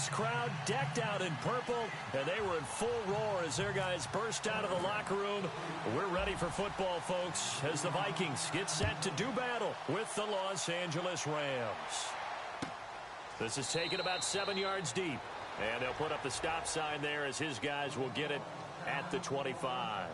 This crowd decked out in purple, and they were in full roar as their guys burst out of the locker room. We're ready for football, folks, as the Vikings get set to do battle with the Los Angeles Rams. This is taken about 7 yards deep, and they'll put up the stop sign there as his guys will get it at the 25.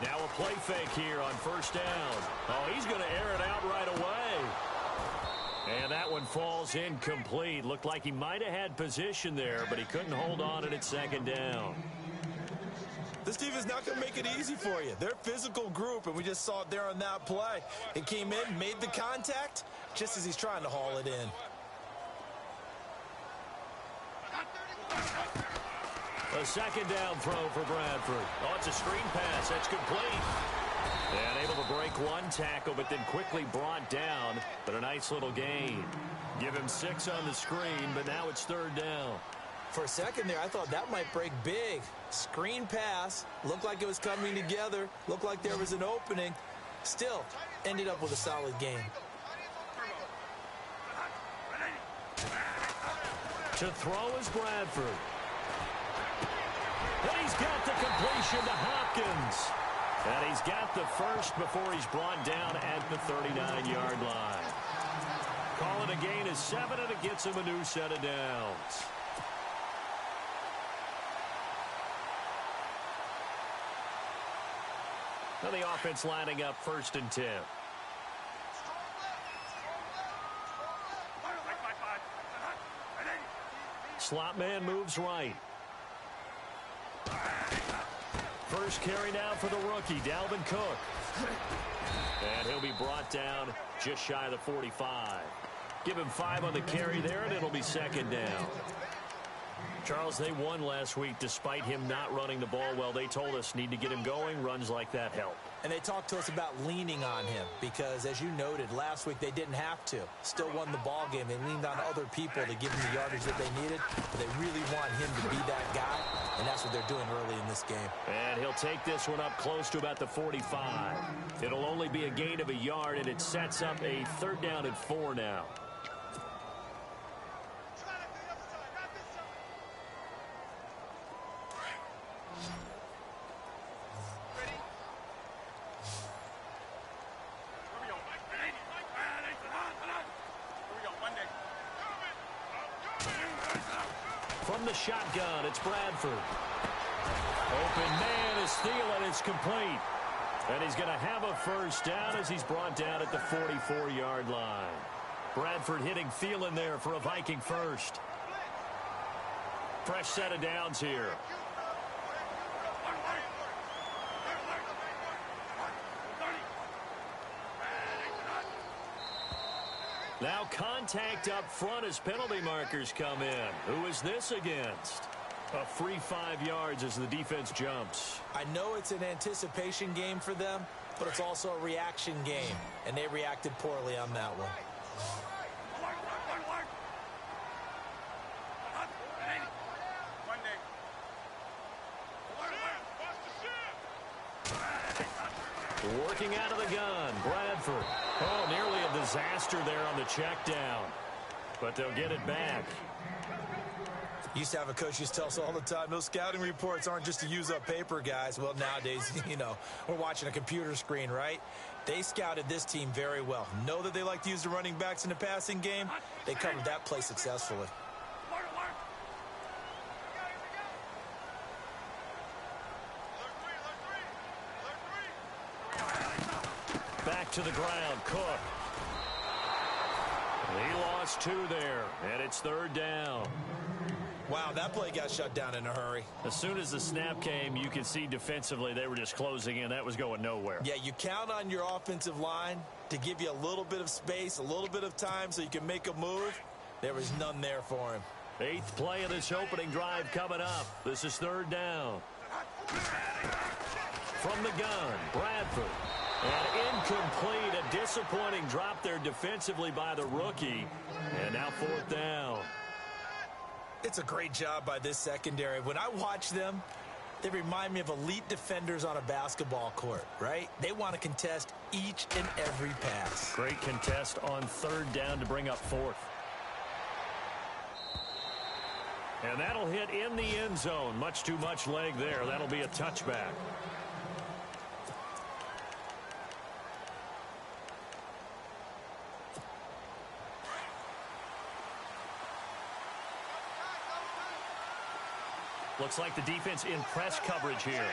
Now a play fake here on first down. Oh, he's going to air it out right away. And that one falls incomplete. Looked like he might have had position there, but he couldn't hold on at second down. This team is not going to make it easy for you. They're a physical group, and we just saw it there on that play. It came in, made the contact, just as he's trying to haul it in. A second down throw for Bradford. Oh, it's a screen pass. That's complete. And able to break one tackle, but then quickly brought down. But a nice little gain. Give him 6 on the screen, but now it's third down. For a second there, I thought that might break big. Screen pass. Looked like it was coming together. Looked like there was an opening. Still, ended up with a solid game. To throw is Bradford. And he's got the completion to Hopkins. And he's got the first before he's brought down at the 39-yard line. Call it a gain of 7, and it gets him a new set of downs. Now the offense lining up 1st and 10. Slot man moves right. First carry now for the rookie, Dalvin Cook. And he'll be brought down just shy of the 45. Give him 5 on the carry there, and it'll be second down. Charles, they won last week despite him not running the ball well. They told us need to get him going. Runs like that help. And they talked to us about leaning on him because, as you noted, last week they didn't have to. Still won the ball game. They leaned on other people to give him the yardage that they needed. But they really want him to be that guy, and that's what they're doing early in this game. And he'll take this one up close to about the 45. It'll only be a gain of a yard, and it sets up a 3rd down and 4 now. From the shotgun, it's Bradford. Open man is Thielen. It's complete. And he's going to have a first down as he's brought down at the 44-yard line. Bradford hitting Thielen there for a Viking first. Fresh set of downs here. Now contact up front as penalty markers come in. Who is this against? A free 5 yards as the defense jumps. I know it's an anticipation game for them, but it's also a reaction game, and they reacted poorly on that one. Working out of the gun, Bradford. Oh, nearly a disaster there on the check down. But they'll get it back. Used to have a coach used to tell us all the time, those scouting reports aren't just to use up paper, guys. Well, nowadays, we're watching a computer screen, right? They scouted this team very well. Know that they like to use the running backs in the passing game. They covered that play successfully. Back to the ground, Cook. He lost 2 there, and it's 3rd down. Wow, that play got shut down in a hurry. As soon as the snap came, you could see defensively they were just closing in. That was going nowhere. Yeah, you count on your offensive line to give you a little bit of space, a little bit of time so you can make a move. There was none there for him. 8th play of this opening drive coming up. This is 3rd down. From the gun, Bradford. And incomplete. A disappointing drop there defensively by the rookie. And now 4th down. It's a great job by this secondary. When I watch them, they remind me of elite defenders on a basketball court, right? They want to contest each and every pass. Great contest on 3rd down to bring up 4th. And that'll hit in the end zone. Much too much leg there. That'll be a touchback. Looks like the defense in press coverage here.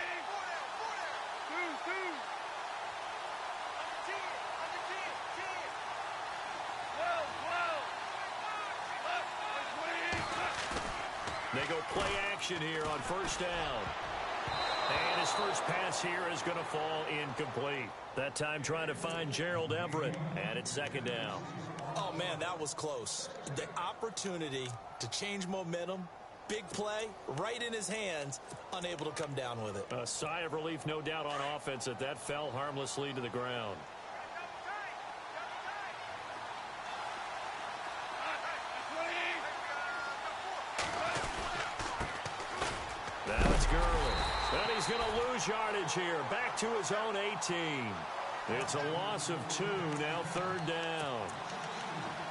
They go play action here on 1st down. And his first pass here is going to fall incomplete. That time trying to find Gerald Everett. And it's 2nd down. Oh, man, that was close. The opportunity to change momentum, big play, right in his hands, unable to come down with it. A sigh of relief, no doubt, on offense that fell harmlessly to the ground. Now it's Gurley. And he's going to lose yardage here. Back to his own 18. It's a loss of 2, now 3rd down.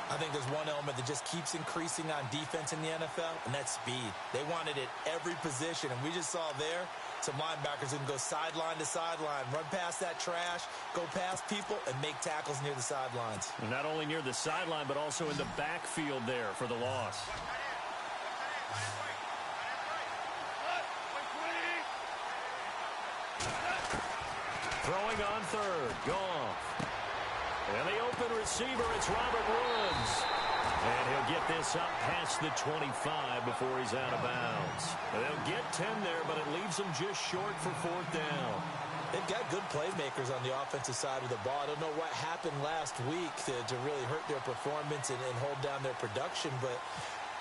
I think there's one element that just keeps increasing on defense in the NFL, and that's speed. They want it at every position, and we just saw there some linebackers who can go sideline to sideline, run past that trash, go past people, and make tackles near the sidelines. And not only near the sideline, but also in the backfield there for the loss. Throwing on 3rd, Goff. And the open receiver, it's Robert Woods. And he'll get this up past the 25 before he's out of bounds. They'll get 10 there, but it leaves them just short for 4th down. They've got good playmakers on the offensive side of the ball. I don't know what happened last week to really hurt their performance and hold down their production, but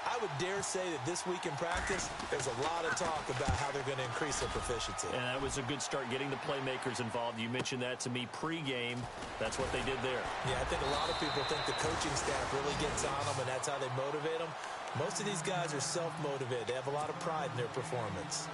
I would dare say that this week in practice, there's a lot of talk about how they're going to increase their proficiency. And that was a good start, getting the playmakers involved. You mentioned that to me pregame. That's what they did there. Yeah, I think a lot of people think the coaching staff really gets on them, and that's how they motivate them. Most of these guys are self-motivated. They have a lot of pride in their performance.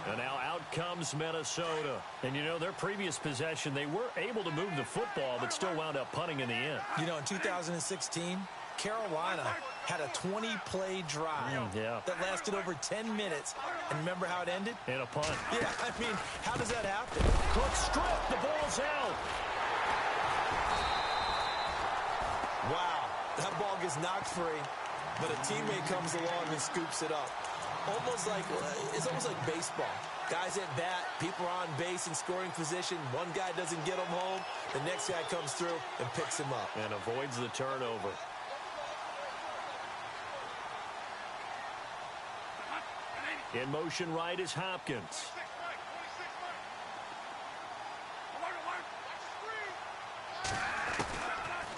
And now out comes Minnesota. And, you know, their previous possession, they were able to move the football, but still wound up punting in the end. You know, in 2016, Carolina had a 20-play drive that lasted over 10 minutes. And remember how it ended? In a punt. Yeah, I mean, how does that happen? Cook stripped. The ball's out. Wow. That ball gets knocked free, but a teammate comes along and scoops it up. It's almost like baseball. Guys at bat, people are on base in scoring position. One guy doesn't get him home. The next guy comes through and picks him up. And avoids the turnover. In motion right is Hopkins.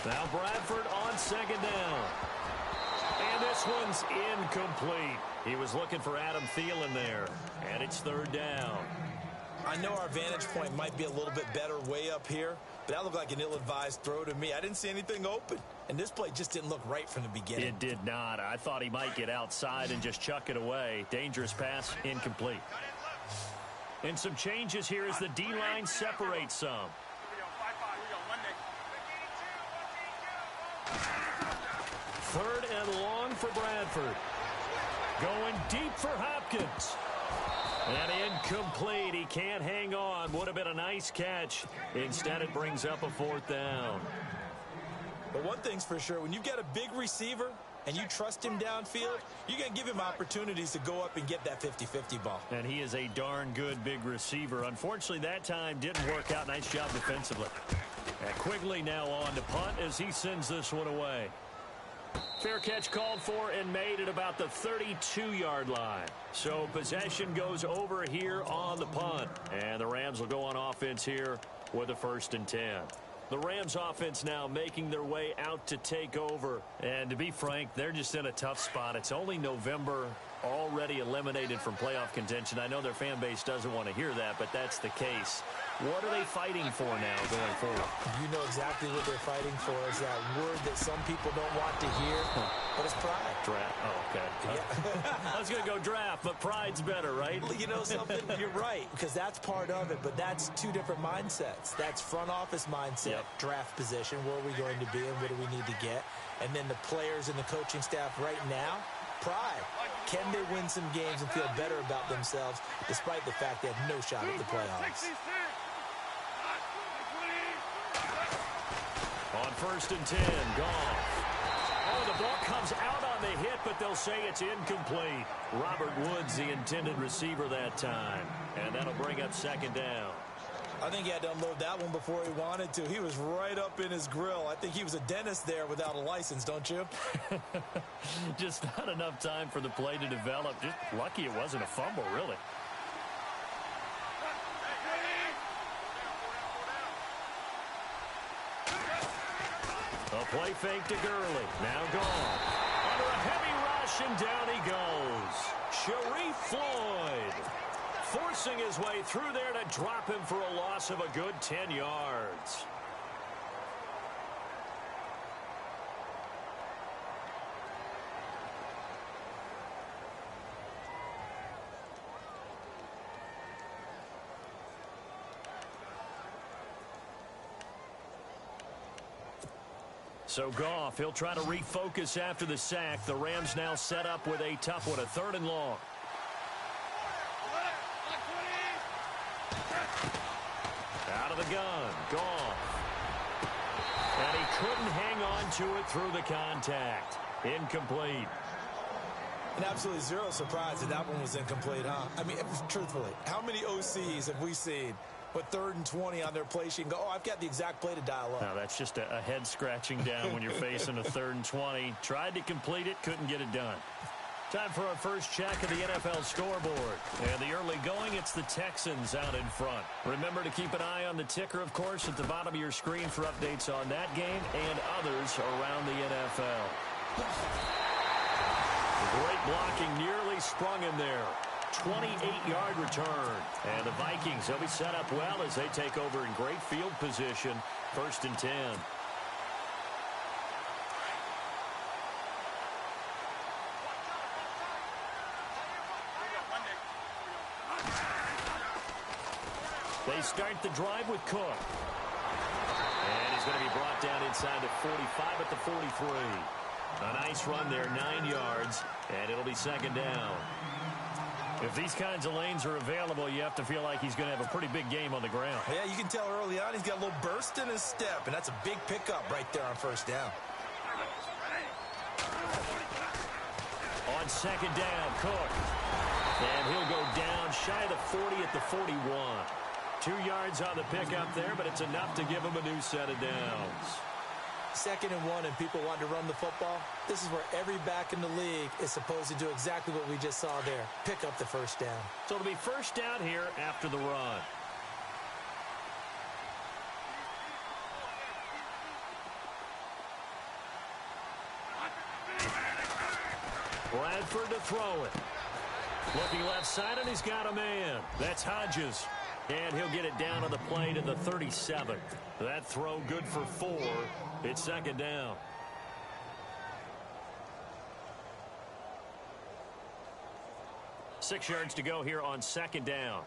Now Bradford on 2nd down. And this one's incomplete. He was looking for Adam Thielen there. And it's 3rd down. I know our vantage point might be a little bit better way up here, but that looked like an ill-advised throw to me. I didn't see anything open. And this play just didn't look right from the beginning. It did not. I thought he might get outside and just chuck it away. Dangerous pass, incomplete. And some changes here as the D-line separates some. 3rd and long for Bradford. Going deep for Hopkins. And incomplete. He can't hang on. Would have been a nice catch. Instead, it brings up a 4th down. But one thing's for sure, when you've got a big receiver and you trust him downfield, you're going to give him opportunities to go up and get that 50-50 ball. And he is a darn good big receiver. Unfortunately, that time didn't work out. Nice job defensively. And Quigley now on to punt as he sends this one away. Fair catch called for and made at about the 32-yard line. So possession goes over here on the punt. And the Rams will go on offense here with a 1st and 10. The Rams offense now making their way out to take over. And to be frank, they're just in a tough spot. It's only November, already eliminated from playoff contention. I know their fan base doesn't want to hear that, but that's the case. What are they fighting for now going forward? You know exactly what they're fighting for. Is that word that some people don't want to hear, but it's pride. Draft. Oh, okay. Yeah. I was going to go draft, but pride's better, right? You know something? You're right, because that's part of it, but that's two different mindsets. That's front office mindset, draft position, where are we going to be and what do we need to get? And then the players and the coaching staff right now, pride. Can they win some games and feel better about themselves despite the fact they have no shot at the playoffs? On 1st and 10, Goff. Oh, the ball comes out on the hit, but they'll say it's incomplete. Robert Woods, the intended receiver that time. And that'll bring up 2nd down. I think he had to unload that one before he wanted to. He was right up in his grill. I think he was a dentist there without a license, don't you? Just not enough time for the play to develop. Just lucky it wasn't a fumble, really. A play fake to Gurley. Now gone. Under a heavy rush, and down he goes. Sharif Floyd forcing his way through there to drop him for a loss of a good 10 yards. So Goff, he'll try to refocus after the sack. The Rams now set up with a tough one, a 3rd and long. Out of the gun, Goff. And he couldn't hang on to it through the contact. Incomplete. And absolutely zero surprise that that one was incomplete, huh? I mean, truthfully, how many OCs have we seen with 3rd and 20 on their play sheet and go, oh, I've got the exact play to dial up? No, that's just a head scratching down when you're facing a 3rd and 20. Tried to complete it, couldn't get it done. Time for our first check of the NFL scoreboard. And the early going, it's the Texans out in front. Remember to keep an eye on the ticker, of course, at the bottom of your screen for updates on that game and others around the NFL. Great blocking, nearly sprung him there. 28-yard return. And the Vikings, they'll be set up well as they take over in great field position. 1st and 10. They start the drive with Cook. And he's going to be brought down inside the 45 at the 43. A nice run there, 9 yards, and it'll be 2nd down. If these kinds of lanes are available, you have to feel like he's going to have a pretty big game on the ground. Yeah, you can tell early on he's got a little burst in his step, and that's a big pickup right there on 1st down. On 2nd down, Cook. And he'll go down shy of the 40 at the 41. 2 yards on the pickup there, but it's enough to give him a new set of downs. 2nd and 1 and people want to run the football. This is where every back in the league is supposed to do exactly what we just saw there. Pick up the 1st down. So it'll be 1st down here after the run. Bradford to throw it. Looking left side, and he's got a man. That's Hodges. And he'll get it down on the play to the 37. That throw good for 4. It's 2nd down. Six yards to go here on 2nd down.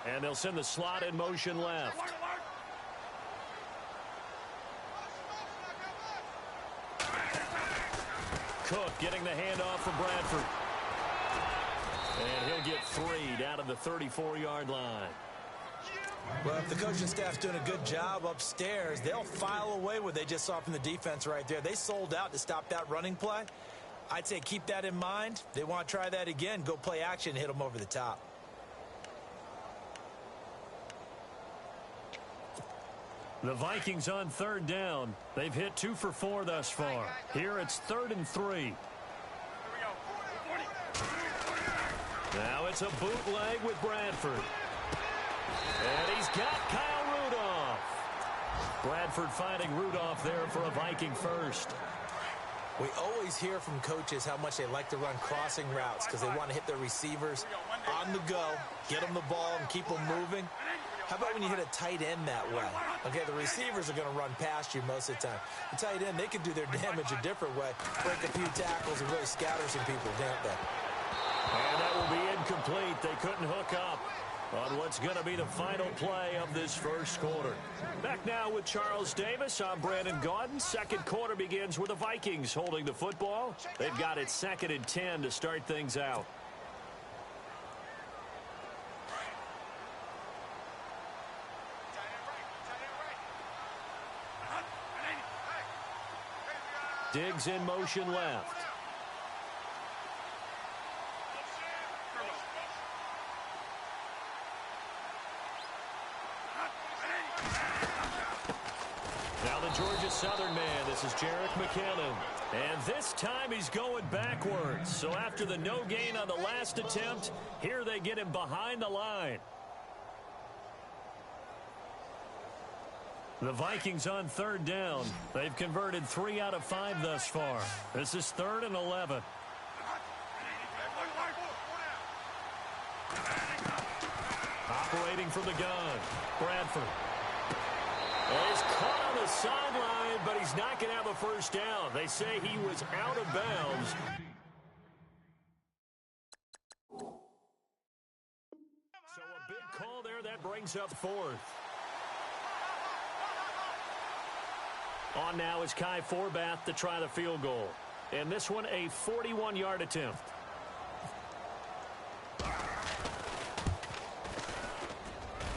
And they'll send the slot in motion left. Cook getting the handoff for Bradford. And he'll get 3 down to the 34-yard line. Well, if the coaching staff's doing a good job upstairs, they'll file away what they just saw from the defense right there. They sold out to stop that running play. I'd say keep that in mind. They want to try that again. Go play action and hit them over the top. The Vikings on 3rd down. They've hit 2 for 4 thus far. Here it's 3rd and 3. Now it's It's a bootleg with Bradford. And he's got Kyle Rudolph. Bradford finding Rudolph there for a Viking first. We always hear from coaches how much they like to run crossing routes because they want to hit their receivers on the go, get them the ball, and keep them moving. How about when you hit a tight end that way? Okay, the receivers are going to run past you most of the time. The tight end, they can do their damage a different way, break a few tackles and really scatter some people, can't they? And that will be incomplete. They couldn't hook up on what's going to be the final play of this first quarter. Back now with Charles Davis. I'm Brandon Gaudin. Second quarter begins with the Vikings holding the football. They've got it 2nd and 10 to start things out. Diggs in motion left. Now the Georgia Southern man. This is Jerick McKinnon. And this time he's going backwards. So after the no gain on the last attempt, here they get him behind the line. The Vikings on 3rd down. They've converted 3 out of 5 thus far. This is 3rd and 11. Operating from the gun, Bradford. He's caught on the sideline, but he's not going to have a first down. They say he was out of bounds. So a big call there. That brings up 4th. On now is Kai Forbath to try the field goal. And this one a 41-yard attempt.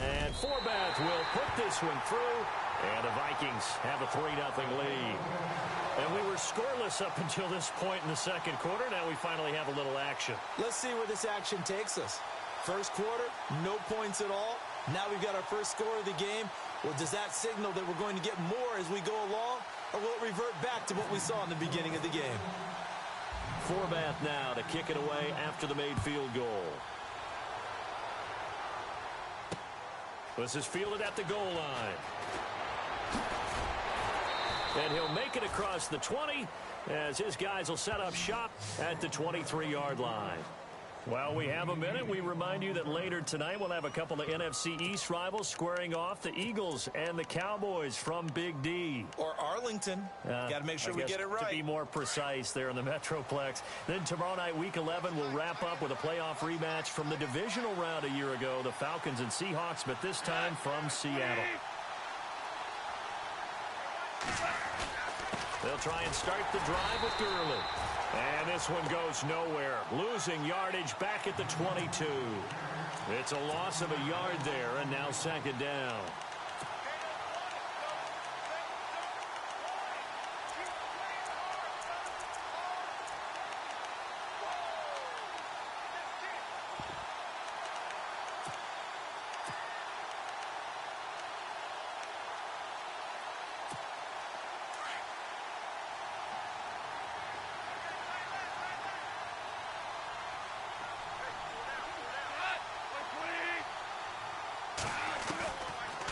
And Forbath will put this one through. And the Vikings have a 3-0 lead. And we were scoreless up until this point in the second quarter. Now we finally have a little action. Let's see where this action takes us. First quarter, no points at all. Now we've got our first score of the game. Well, does that signal that we're going to get more as we go along? Or will it revert back to what we saw in the beginning of the game? Forbath now to kick it away after the made field goal. This is fielded at the goal line. And he'll make it across the 20 as his guys will set up shop at the 23-yard line. Well, we have a minute. We remind you that later tonight we'll have a couple of NFC East rivals squaring off, the Eagles and the Cowboys from Big D. Or Arlington. Got to make sure we get it right. To be more precise there in the Metroplex. Then tomorrow night, Week 11, we'll wrap up with a playoff rematch from the divisional round a year ago, the Falcons and Seahawks, but this time from Seattle. They'll try and start the drive with Gurley. And this one goes nowhere. Losing yardage back at the 22. It's a loss of a yard there, and now 2nd down.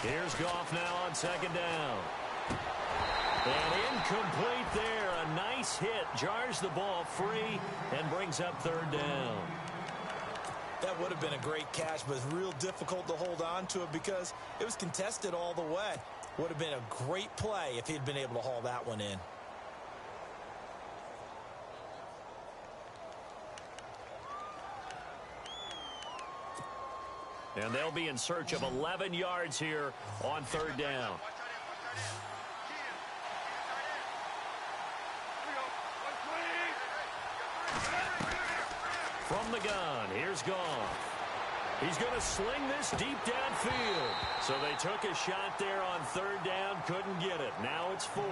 Here's Goff now on 2nd down. And incomplete there. A nice hit. Jars the ball free and brings up 3rd down. That would have been a great catch, but it's real difficult to hold on to it because it was contested all the way. Would have been a great play if he'd been able to haul that one in. And they'll be in search of 11 yards here on 3rd down. From the gun, here's Goff. He's going to sling this deep downfield. So they took a shot there on 3rd down, couldn't get it. Now it's 4th.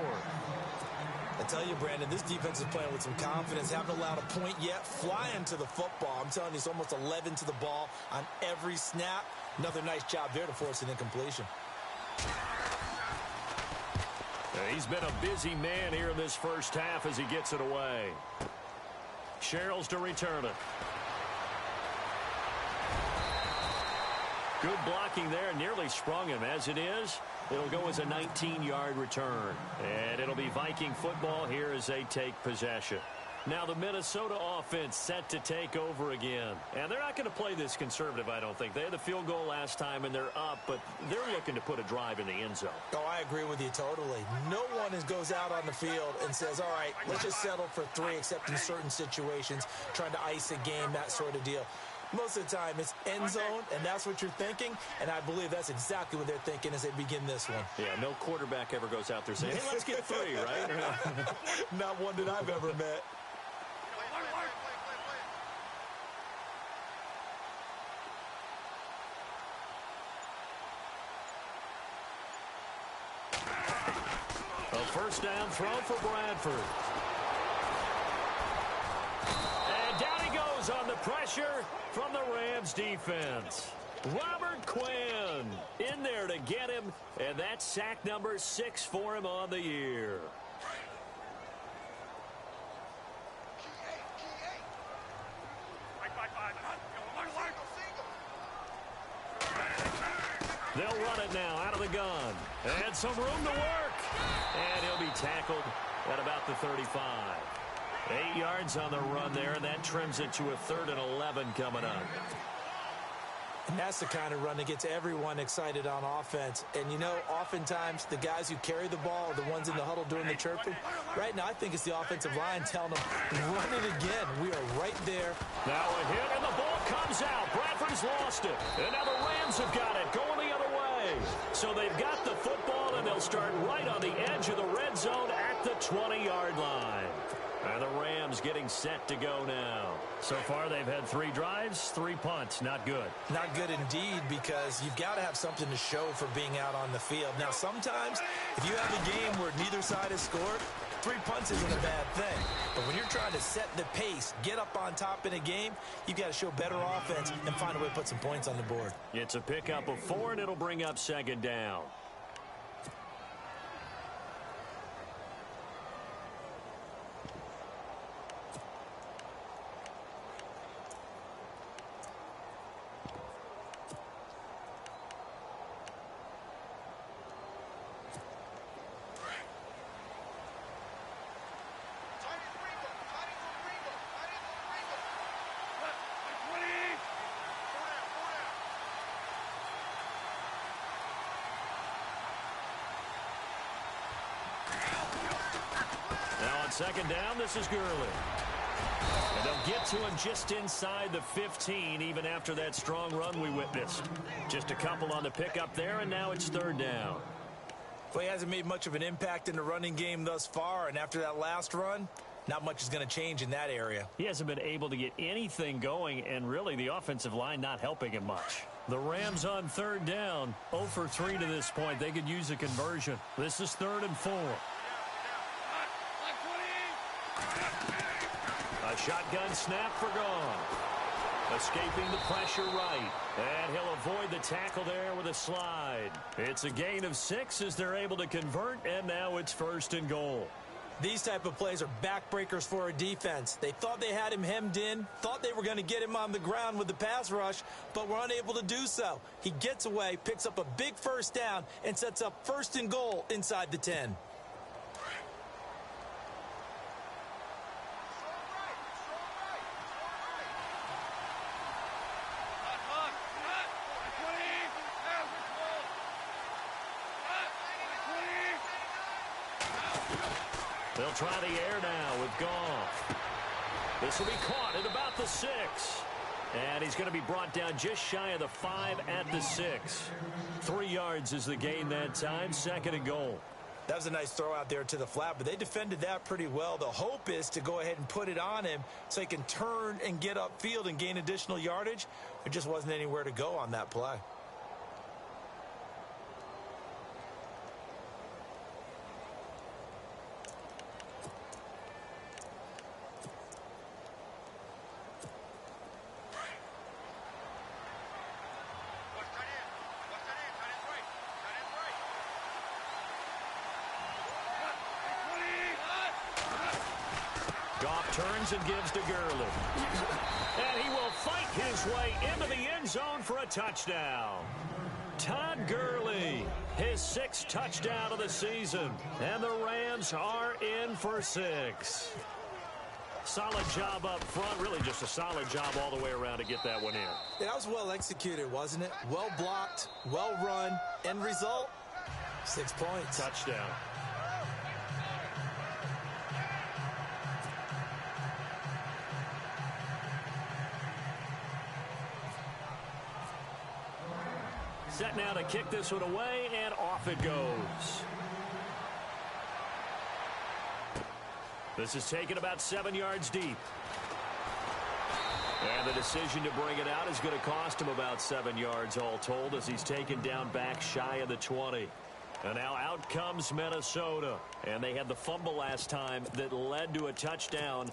I tell you, Brandon, this defense is playing with some confidence. Haven't allowed a point yet. Flying to the football. I'm telling you, it's almost 11 to the ball on every snap. Another nice job there to force an incompletion. He's been a busy man here in this first half as he gets it away. Sherrills to return it. Good blocking there. Nearly sprung him. As it is, it'll go as a 19-yard return. And it'll be Viking football here as they take possession. Now the Minnesota offense set to take over again. And they're not going to play this conservative, I don't think. They had the field goal last time, and they're up, but they're looking to put a drive in the end zone. Oh, I agree with you totally. No one goes out on the field and says, all right, let's just settle for 3, except in certain situations, trying to ice a game, that sort of deal. Most of the time, it's end zone, and that's what you're thinking, and I believe that's exactly what they're thinking as they begin this one. Yeah, no quarterback ever goes out there saying, hey, let's get 3, right? Not one that I've ever met. A first down throw for Bradford. And down he goes on the pressure from the Rams defense. Robert Quinn in there to get him, and that's sack number 6 for him on the year. They'll run it now out of the gun. And some room to work. And he'll be tackled at about the 35. 8 yards on the run there, and that trims it to a 3rd and 11 coming up. And that's the kind of run that gets everyone excited on offense. And, you know, oftentimes the guys who carry the ball are the ones in the huddle doing the chirping. Right now, I think it's the offensive line telling them, run it again. We are right there. Now a hit, and the ball comes out. Bradford's lost it. And now the Rams have got it, going the other way. So they've got the football, and they'll start right on the edge of the red zone at the 20-yard line. And the Rams getting set to go now. So far, they've had 3 drives, 3 punts. Not good. Not good indeed, because you've got to have something to show for being out on the field. Now, sometimes, if you have a game where neither side has scored, 3 punts isn't a bad thing. But when you're trying to set the pace, get up on top in a game, you've got to show better offense and find a way to put some points on the board. It's a pickup of 4, and it'll bring up 2nd down. On 2nd down, this is Gurley. And they'll get to him just inside the 15, even after that strong run we witnessed. Just a couple on the pickup there, and now it's 3rd down. Well, he hasn't made much of an impact in the running game thus far, and after that last run, not much is going to change in that area. He hasn't been able to get anything going, and really the offensive line not helping him much. The Rams on 3rd down, 0 for 3 to this point. They could use a conversion. This is 3rd and 4. A shotgun snap for gone. Escaping the pressure right. And he'll avoid the tackle there with a slide. It's a gain of 6 as they're able to convert, and now it's 1st and goal. These type of plays are backbreakers for a defense. They thought they had him hemmed in, thought they were going to get him on the ground with the pass rush, but were unable to do so. He gets away, picks up a big 1st down, and sets up 1st and goal inside the 10. They'll try the air now with Goff. This will be caught at about the 6. And he's going to be brought down just shy of the 5 at the 6. 3 yards is the gain that time, 2nd and goal. That was a nice throw out there to the flat, but they defended that pretty well. The hope is to go ahead and put it on him so he can turn and get upfield and gain additional yardage. There just wasn't anywhere to go on that play. Turns and gives to Gurley. And he will fight his way into the end zone for a touchdown. Todd Gurley, his 6th touchdown of the season. And the Rams are in for 6. Solid job up front. Really just a solid job all the way around to get that one in. Yeah, that was well executed, wasn't it? Well blocked, well run. End result, 6 points. Touchdown. Set now to kick this one away, and off it goes. This is taken about 7 yards deep. And the decision to bring it out is going to cost him about 7 yards all told as he's taken down back shy of the 20. And now out comes Minnesota. And they had the fumble last time that led to a touchdown.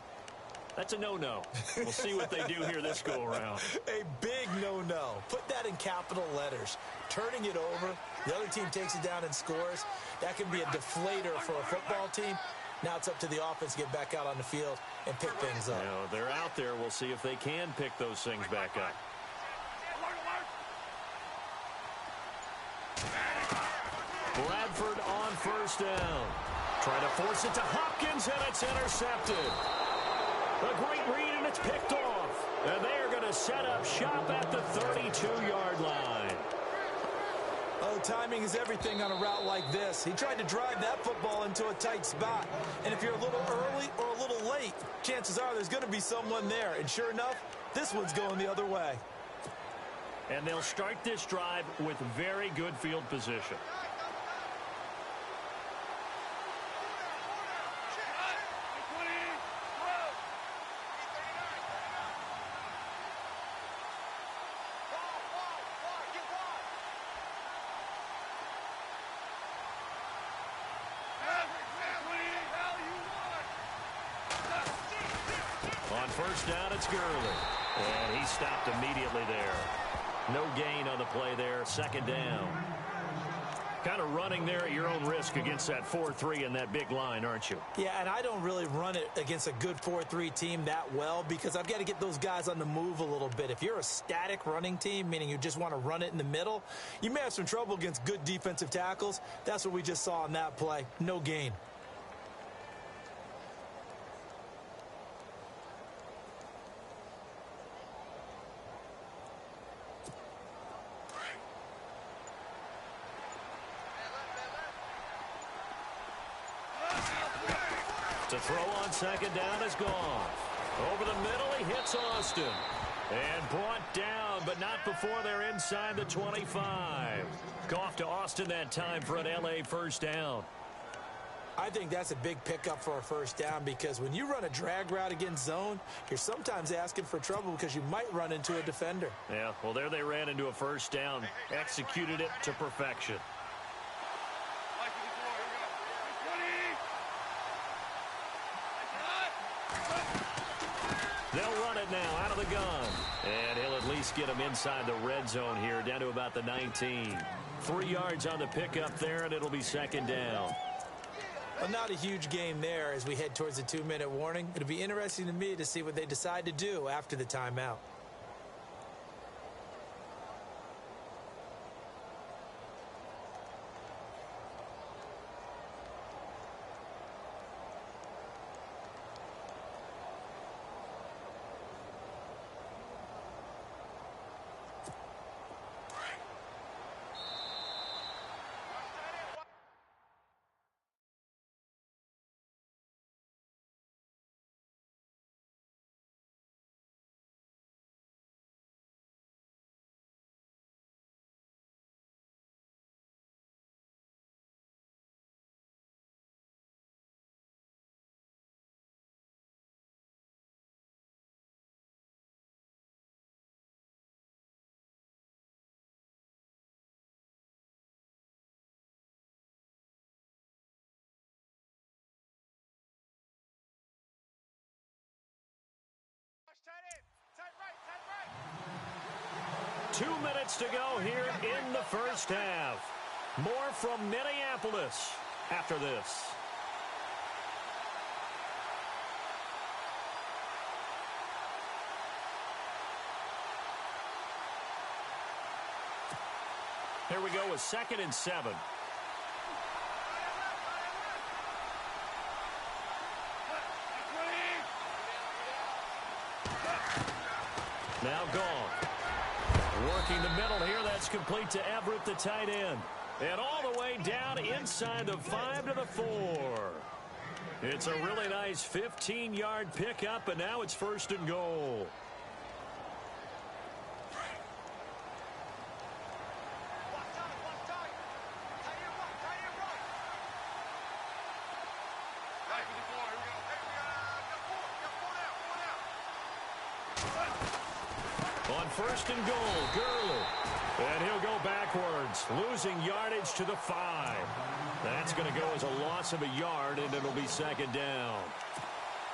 That's a no-no. We'll see what they do here this go-around. A big no-no. Put that in capital letters. Turning it over, the other team takes it down and scores. That can be a deflator for a football team. Now it's up to the offense to get back out on the field and pick things up. You know, they're out there. We'll see if they can pick those things back up. Bradford on first down. Trying to force it to Hopkins, and it's intercepted. A great read, and it's picked off. And they are going to set up shop at the 32-yard line. Oh, timing is everything on a route like this. He tried to drive that football into a tight spot. And if you're a little early or a little late, chances are there's going to be someone there. And sure enough, this one's going the other way. And they'll start this drive with very good field position. On first down, it's Gurley. And he stopped immediately there. No gain on the play there. Second down. Kind of running there at your own risk against that 4-3 and that big line, aren't you? Yeah, and I don't really run it against a good 4-3 team that well because I've got to get those guys on the move a little bit. If you're a static running team, meaning you just want to run it in the middle, you may have some trouble against good defensive tackles. That's what we just saw on that play. No gain. To throw on second down is gone. Over the middle, he hits Austin. And brought down, but not before they're inside the 25. Off to Austin that time for an L.A. first down. I think that's a big pickup for a first down because when you run a drag route against zone, you're sometimes asking for trouble because you might run into a defender. Yeah, well, there they ran into a first down. Executed it to perfection. They'll run it now out of the gun. And he'll at least get him inside the red zone here, down to about the 19. 3 yards on the pickup there, and it'll be second down. Well, not a huge game there as we head towards the 2-minute warning. It'll be interesting to me to see what they decide to do after the timeout. Tight right. 2 minutes to go here in the first half. More from Minneapolis after this. we go with 2nd and 7. Now Goff. Working the middle here. That's complete to Everett, the tight end. And all the way down inside the 5 to the 4. It's a really nice 15-yard pickup, and now it's 1st and goal. On 1st and goal, Gurley. And he'll go backwards, losing yardage to the 5. That's going to go as a loss of a yard, and it'll be 2nd down.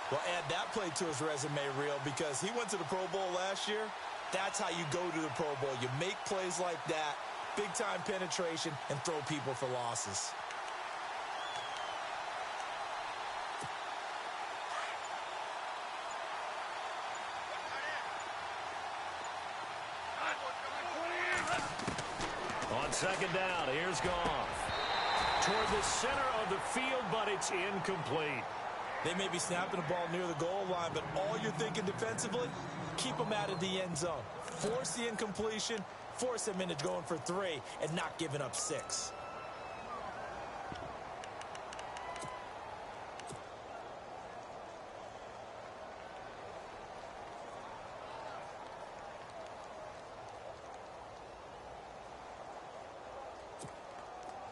Well, add that play to his resume reel because he went to the Pro Bowl last year. That's how you go to the Pro Bowl. You make plays like that, big-time penetration, and throw people for losses. On 2nd down, here's Goff. Toward the center of the field, but it's incomplete. They may be snapping the ball near the goal line, but all you're thinking defensively, keep them out of the end zone. Force the incompletion, force them into going for 3, and not giving up 6.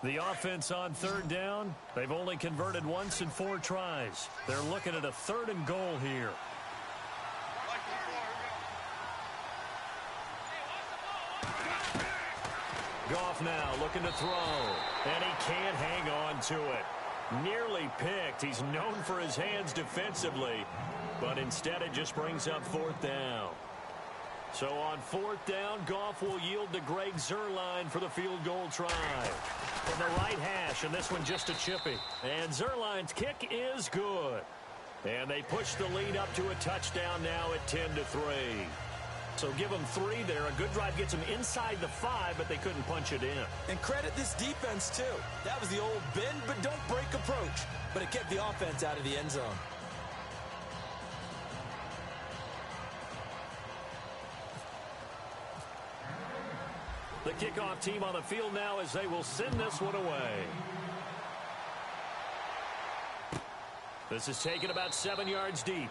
The offense on 3rd down, they've only converted once in 4 tries. They're looking at a 3rd and goal here. Goff now looking to throw, and he can't hang on to it. Nearly picked. He's known for his hands defensively, but instead it just brings up 4th down. So on 4th down, Goff will yield to Greg Zuerlein for the field goal try. From the right hash, and this one just a chippy. And Zuerlein's kick is good. And they push the lead up to a touchdown now at 10-3. So give them 3 there. A good drive gets them inside the 5, but they couldn't punch it in. And credit this defense, too. That was the old bend but don't break approach. But it kept the offense out of the end zone. The kickoff team on the field now as they will send this one away. This is taken about 7 yards deep.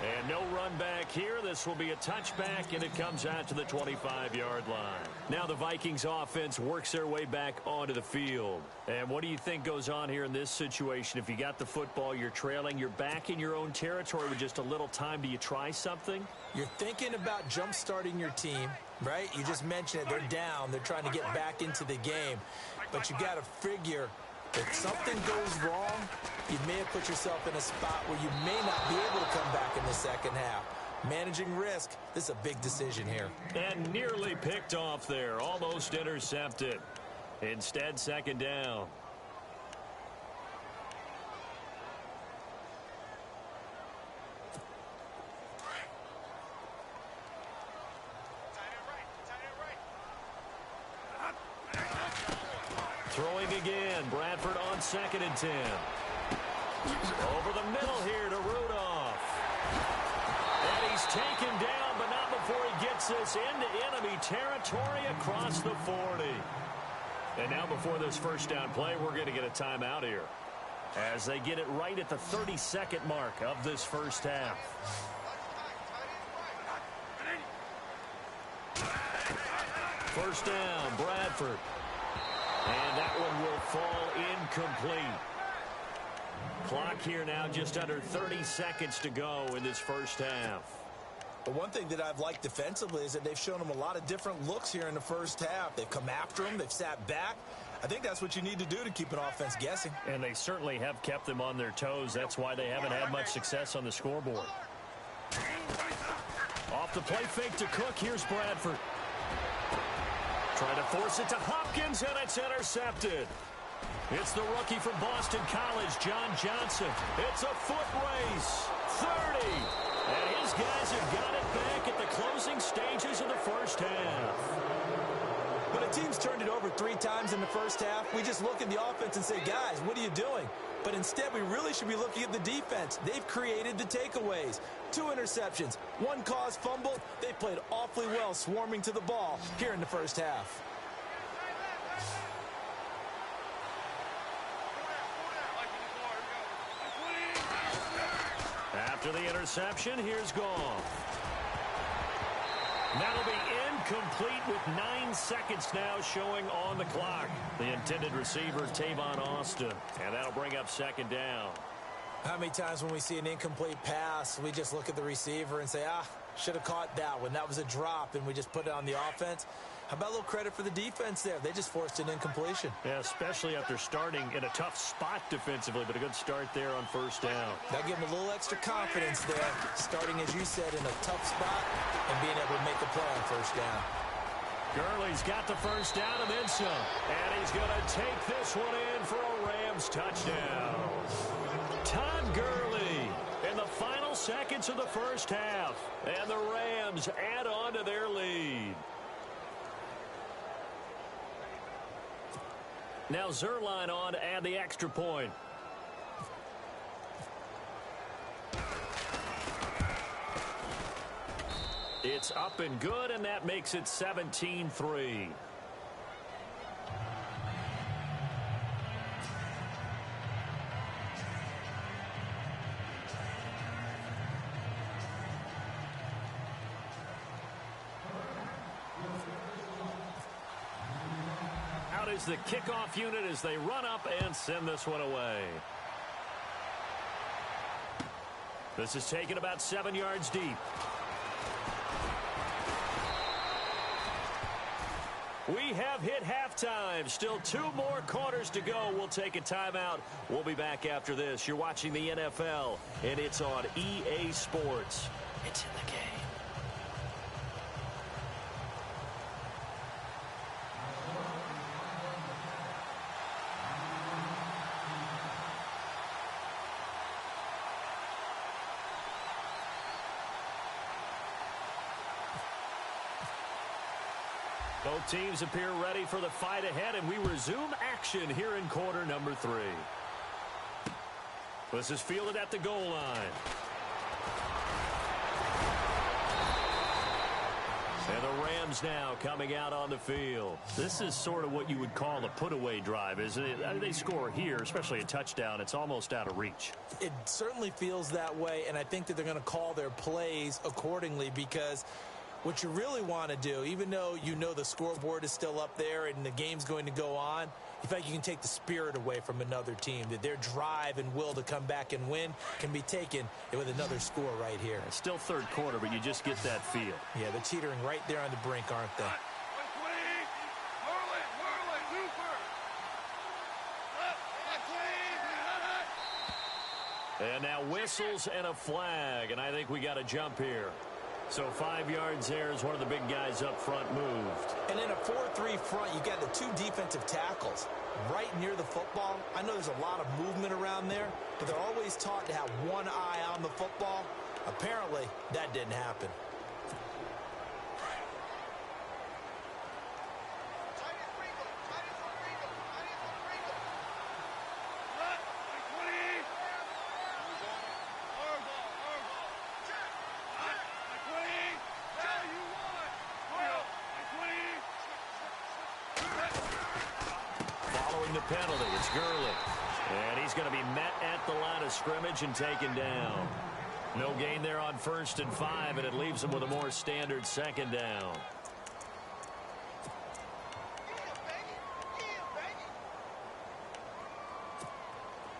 And no run back here. This will be a touchback, and it comes out to the 25-yard line. Now the Vikings offense works their way back onto the field. And what do you think goes on here in this situation? If you got the football, you're trailing, you're back in your own territory with just a little time. Do you try something? You're thinking about jump-starting your team, right? You just mentioned it. They're down. They're trying to get back into the game. But you got to figure if something goes wrong, you may have put yourself in a spot where you may not be able to come back in the second half. Managing risk, this is a big decision here. And nearly picked off there, almost intercepted. Instead, 2nd down. Throwing again, Bradford on 2nd and 10. Over the middle here to Rudolph. And he's taken down, but not before he gets this into enemy territory across the 40. And now before this 1st down play, we're going to get a timeout here as they get it right at the 32nd mark of this 1st half. First down, Bradford. And that one will fall incomplete. Clock here now just under 30 seconds to go in this 1st half. But one thing that I've liked defensively is that they've shown them a lot of different looks here in the 1st half. They've come after them. They've sat back. I think that's what you need to do to keep an offense guessing. And they certainly have kept them on their toes. That's why they haven't had much success on the scoreboard. Off the play fake to Cook. Here's Bradford. Trying to force it to Hopkins, and it's intercepted. It's the rookie from Boston College, John Johnson. It's a foot race. 30. And his guys have got it back at the closing stages of the 1st half. When a team's turned it over 3 times in the first half, we just look at the offense and say, guys, what are you doing? But instead, we really should be looking at the defense. They've created the takeaways. 2 interceptions, 1 caused fumble. They played awfully well swarming to the ball here in the first half. After the interception, here's Goff. That'll be incomplete with 9 seconds now showing on the clock. The intended receiver, Tavon Austin. And that'll bring up 2nd down. How many times when we see an incomplete pass, we just look at the receiver and say, should have caught that one. That was a drop, and we just put it on the offense. How about a little credit for the defense there? They just forced an incompletion. Yeah, especially after starting in a tough spot defensively, but a good start there on 1st down. That gave them a little extra confidence there, starting, as you said, in a tough spot and being able to make a play on 1st down. Gurley's got the 1st down and then some. And he's going to take this one in for a Rams touchdown. Todd Gurley in the final seconds of the first half. And the Rams add on to their lead. Now Zerline on to add the extra point. It's up and good, and that makes it 17-3. Is the kickoff unit as they run up and send this one away. This is taken about 7 yards deep. We have hit halftime. Still 2 more quarters to go. We'll take a timeout. We'll be back after this. You're watching the NFL, and it's on EA Sports. It's in the game. Both teams appear ready for the fight ahead, and we resume action here in quarter number 3. This is fielded at the goal line. And the Rams now coming out on the field. This is sort of what you would call a put-away drive, isn't it? They score here, especially a touchdown. It's almost out of reach. It certainly feels that way, and I think that they're going to call their plays accordingly, because what you really want to do, even though you know the scoreboard is still up there and the game's going to go on, you feel like you can take the spirit away from another team, that their drive and will to come back and win can be taken with another score right here. It's still 3rd quarter, but you just get that feel. Yeah, they're teetering right there on the brink, aren't they? And now whistles and a flag, and I think we got a jump here. So 5 yards there as one of the big guys up front moved. And in a 4-3 front, you got the 2 defensive tackles right near the football. I know there's a lot of movement around there, but they're always taught to have one eye on the football. Apparently, that didn't happen. The penalty, it's Gurley. And he's going to be met at the line of scrimmage and taken down. No gain there on 1st and 5, and it leaves him with a more standard 2nd down.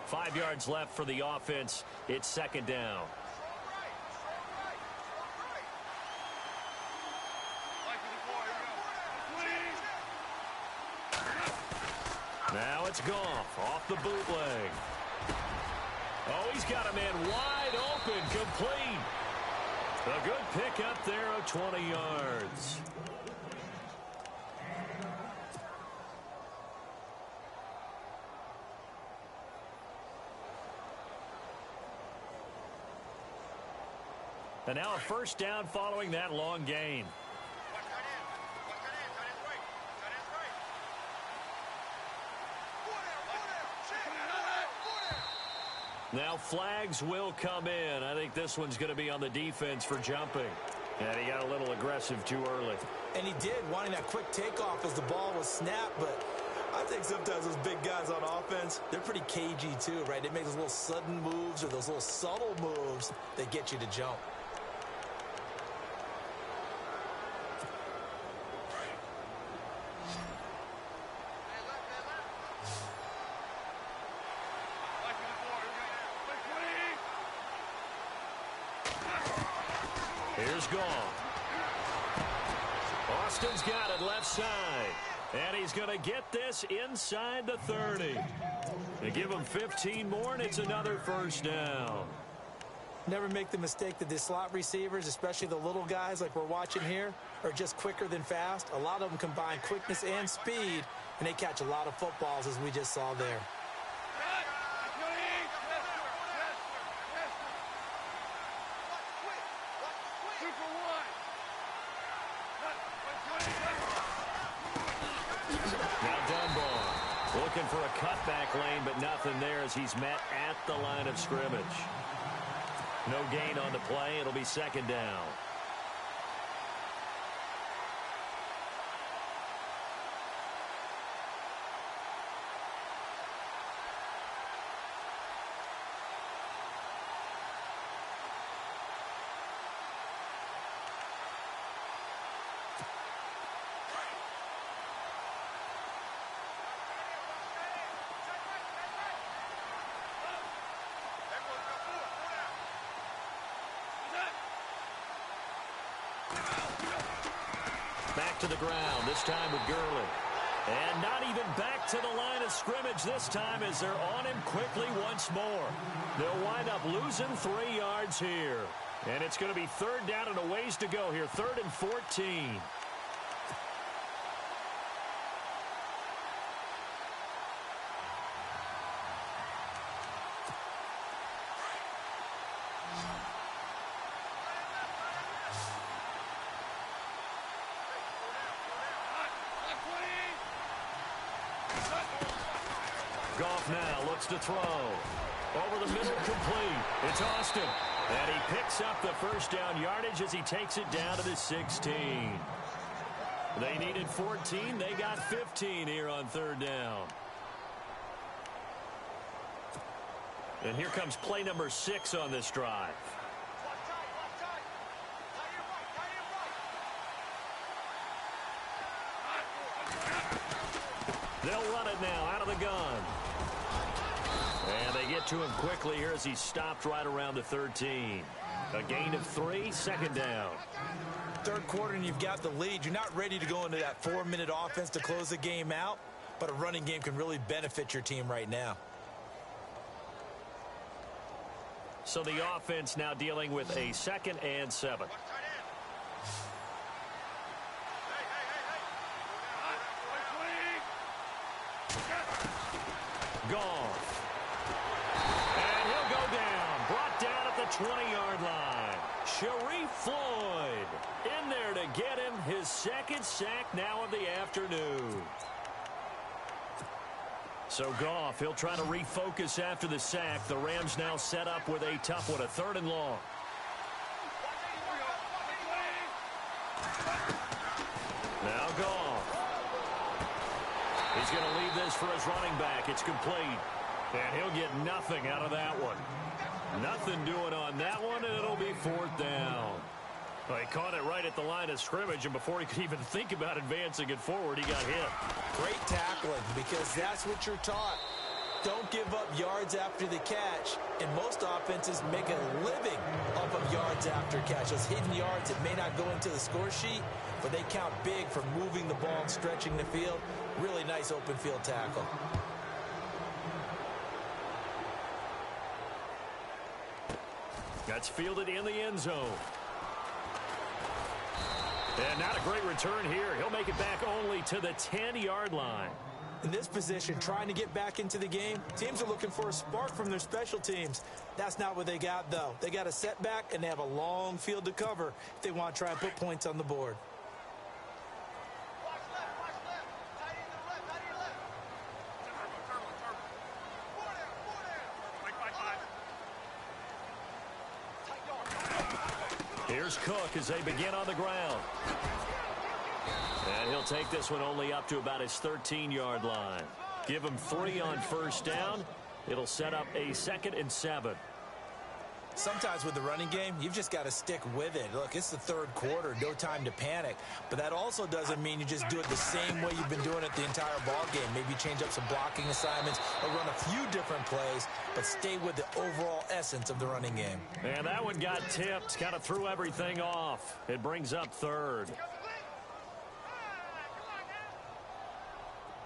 Five yards left for the offense. It's 2nd down. Now it's Goff off the bootleg. Oh, he's got a man wide open, complete. A good pickup there of 20 yards. And now a 1st down following that long gain. Now flags will come in. I think this one's going to be on the defense for jumping. And he got a little aggressive too early. And he did, wanting that quick takeoff as the ball was snapped. But I think sometimes those big guys on offense, they're pretty cagey too, right? They make those little sudden moves or those little subtle moves that get you to jump. Here's Goff. Austin's got it left side. And he's going to get this inside the 30. They give him 15 more, and it's another first down. Never make the mistake that the slot receivers, especially the little guys like we're watching here, are just quicker than fast. A lot of them combine quickness and speed, and they catch a lot of footballs, as we just saw there. Looking for a cutback lane, but nothing there as he's met at the line of scrimmage. No gain on the play. It'll be second down. Back to the ground, this time with Gurley. And not even back to the line of scrimmage this time as they're on him quickly once more. They'll wind up losing 3 yards here. And it's going to be third down and a ways to go here, 3rd and 14. Goff now looks to throw. Over the middle, complete. It's Austin. And he picks up the first down yardage as he takes it down to the 16. They needed 14. They got 15 here on third down. And here comes play number 6 on this drive. They'll run it now out of the gun. And they get to him quickly here as he's stopped right around the 13. A gain of 3, second down. Third quarter and you've got the lead. You're not ready to go into that 4-minute offense to close the game out, but a running game can really benefit your team right now. So the offense now dealing with a 2nd and 7. Goff. And he'll go down. Brought down at the 20-yard line. Sharif Floyd in there to get him his 2nd sack now of the afternoon. So Goff, he'll try to refocus after the sack. The Rams now set up with a tough one, a 3rd and long. Now Goff. He's going to leave this for his running back. It's complete. And he'll get nothing out of that one. Nothing doing on that one, and it'll be 4th down. Well, he caught it right at the line of scrimmage, and before he could even think about advancing it forward, he got hit. Great tackling, because that's what you're taught. Don't give up yards after the catch, and most offenses make a living off of yards after catch. Those hidden yards that may not go into the score sheet, but they count big for moving the ball and stretching the field. Really nice open field tackle. That's fielded in the end zone. And not a great return here. He'll make it back only to the 10-yard line. In this position, trying to get back into the game, teams are looking for a spark from their special teams. That's not what they got, though. They got a setback, and they have a long field to cover if they want to try and put points on the board. Here's Cook as they begin on the ground. And he'll take this one only up to about his 13-yard line. Give him 3 on first down. It'll set up a 2nd and 7. Sometimes with the running game, you've just got to stick with it. Look, it's the third quarter, no time to panic. But that also doesn't mean you just do it the same way you've been doing it the entire ball game. Maybe change up some blocking assignments or run a few different plays, but stay with the overall essence of the running game. And that one got tipped, kind of threw everything off. It brings up 3rd.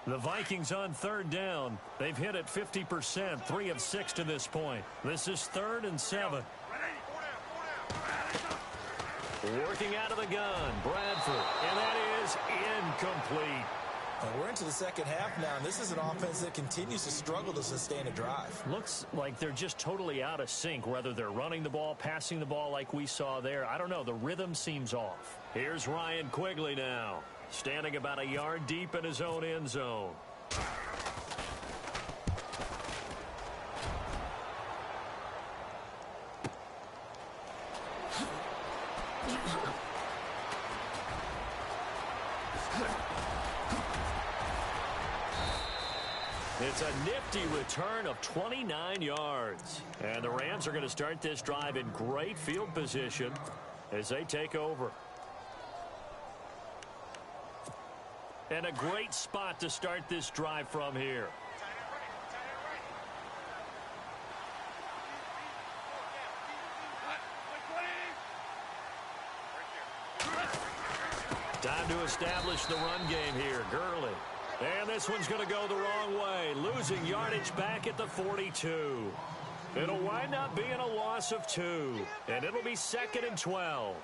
The Vikings on 3rd down. They've hit it 50%, 3 of 6 to this point. This is 3rd and 7. Working out of the gun, Bradford, and that is incomplete. Well, we're into the second half now, and this is an offense that continues to struggle to sustain a drive. Looks like they're just totally out of sync, whether they're running the ball, passing the ball like we saw there. I don't know. The rhythm seems off. Here's Ryan Quigley now, standing about a yard deep in his own end zone. It's a nifty return of 29 yards. And the Rams are going to start this drive in great field position as they take over. And a great spot to start this drive from here. Time to establish the run game here. Gurley. And this one's going to go the wrong way. Losing yardage back at the 42. It'll wind up being a loss of 2. And it'll be 2nd and 12.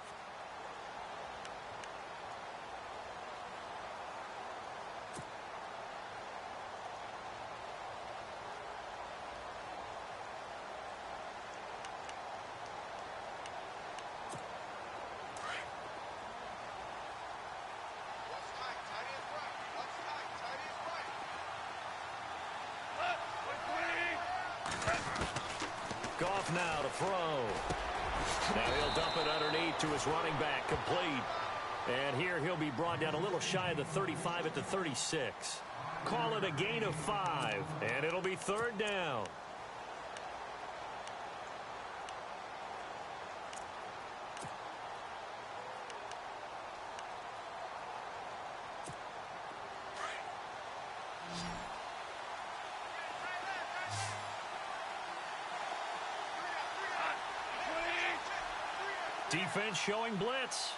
Goff now to throw. Now he'll dump it underneath to his running back, complete. And here he'll be brought down a little shy of the 35 at the 36. Call it a gain of 5, and it'll be 3rd down. Defense showing blitz.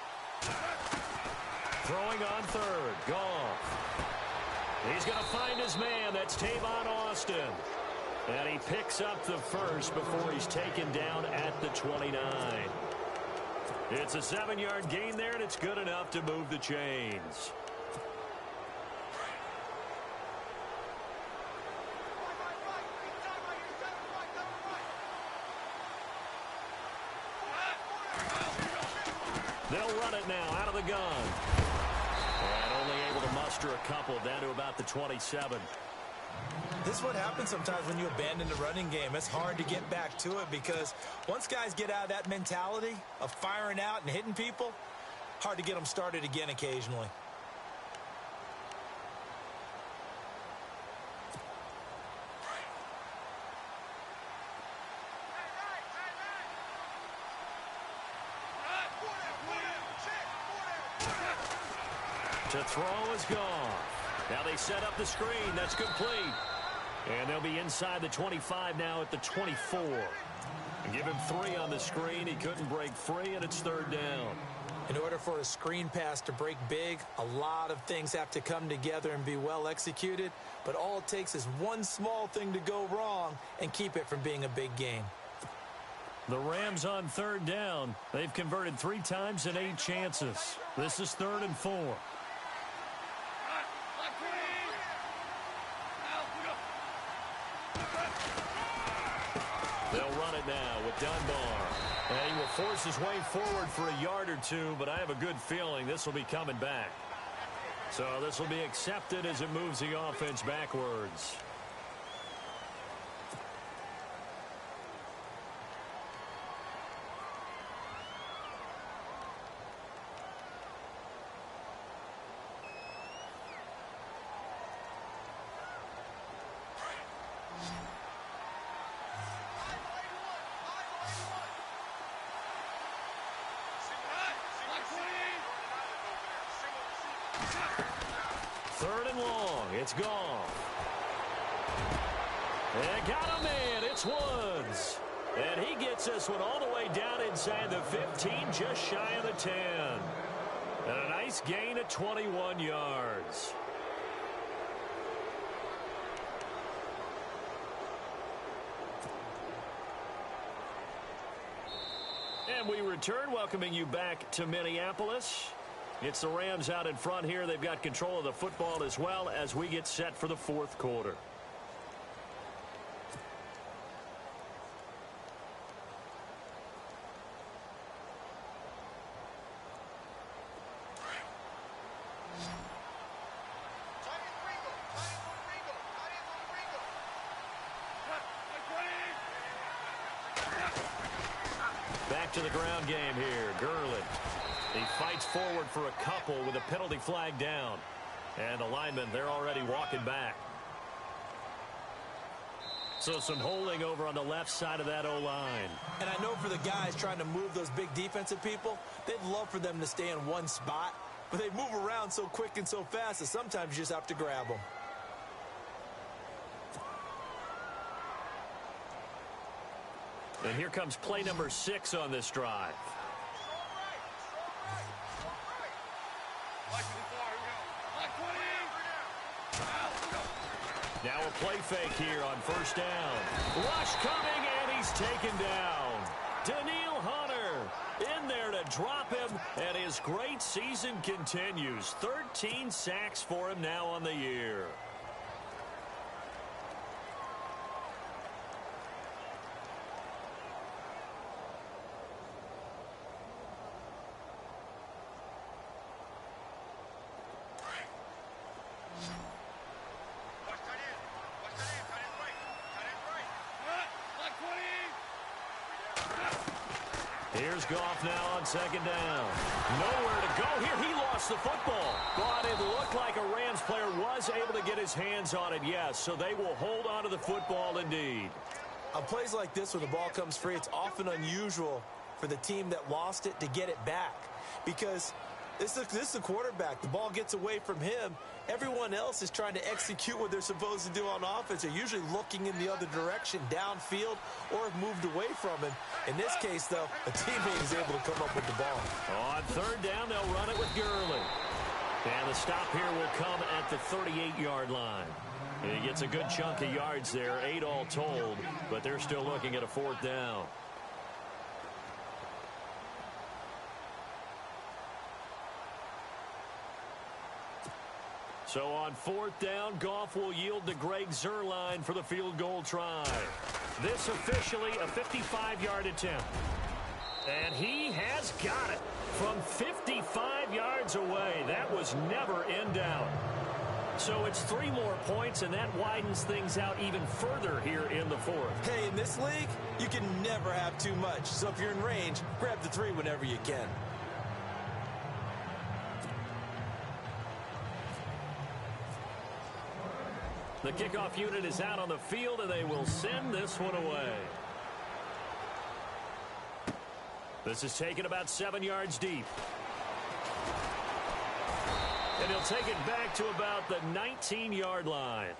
Throwing on 3rd. Goff. He's going to find his man. That's Tavon Austin. And he picks up the first before he's taken down at the 29. It's a 7-yard gain there, and it's good enough to move the chains. They'll run it now out of the gun. And only able to muster a couple down to about the 27. This is what happens sometimes when you abandon the running game. It's hard to get back to it because once guys get out of that mentality of firing out and hitting people, hard to get them started again occasionally. To throw is gone. Now they set up the screen. That's complete. And they'll be inside the 25 now at the 24. Give him 3 on the screen. He couldn't break free, and it's 3rd down. In order for a screen pass to break big, a lot of things have to come together and be well executed. But all it takes is one small thing to go wrong and keep it from being a big gain. The Rams on 3rd down. They've converted 3 times in 8 chances. This is 3rd and 4. They'll run it now with Dunbar. And he will force his way forward for a yard or 2, but I have a good feeling this will be coming back. So this will be accepted as it moves the offense backwards. Third and long. It's gone. And got a man. It's Woods. And he gets this one all the way down inside the 15, just shy of the 10. And a nice gain of 21 yards. And we return, welcoming you back to Minneapolis. It's the Rams out in front here. They've got control of the football as well as we get set for the fourth quarter. Back to the ground game here. Gurley. He fights forward for a couple with a penalty flag down. And the linemen, they're already walking back. So some holding over on the left side of that O-line. And I know for the guys trying to move those big defensive people, they'd love for them to stay in one spot. But they move around so quick and so fast that sometimes you just have to grab them. And here comes play number 6 on this drive. Now a play fake here on first down. Rush coming, and he's taken down. Daniil Hunter in there to drop him, and his great season continues. 13 sacks for him now on the year. Here's Goff now on second down. Nowhere to go here. He lost the football. But it looked like a Rams player was able to get his hands on it, yes. So they will hold on to the football indeed. On plays like this where the ball comes free, it's often unusual for the team that lost it to get it back. Because this is the quarterback. The ball gets away from him. Everyone else is trying to execute what they're supposed to do on offense. They're usually looking in the other direction, downfield, or have moved away from him. In this case, though, a teammate is able to come up with the ball. On third down, they'll run it with Gurley. And the stop here will come at the 38-yard line. And he gets a good chunk of yards there, 8 all told, but they're still looking at a fourth down. So on fourth down, Goff will yield to Greg Zuerlein for the field goal try. This officially a 55-yard attempt. And he has got it from 55 yards away. That was never in doubt. So it's 3 more points, and that widens things out even further here in the fourth. Hey, in this league, you can never have too much. So if you're in range, grab the 3 whenever you can. The kickoff unit is out on the field, and they will send this one away. This is taken about 7 yards deep. And he'll take it back to about the 19-yard line.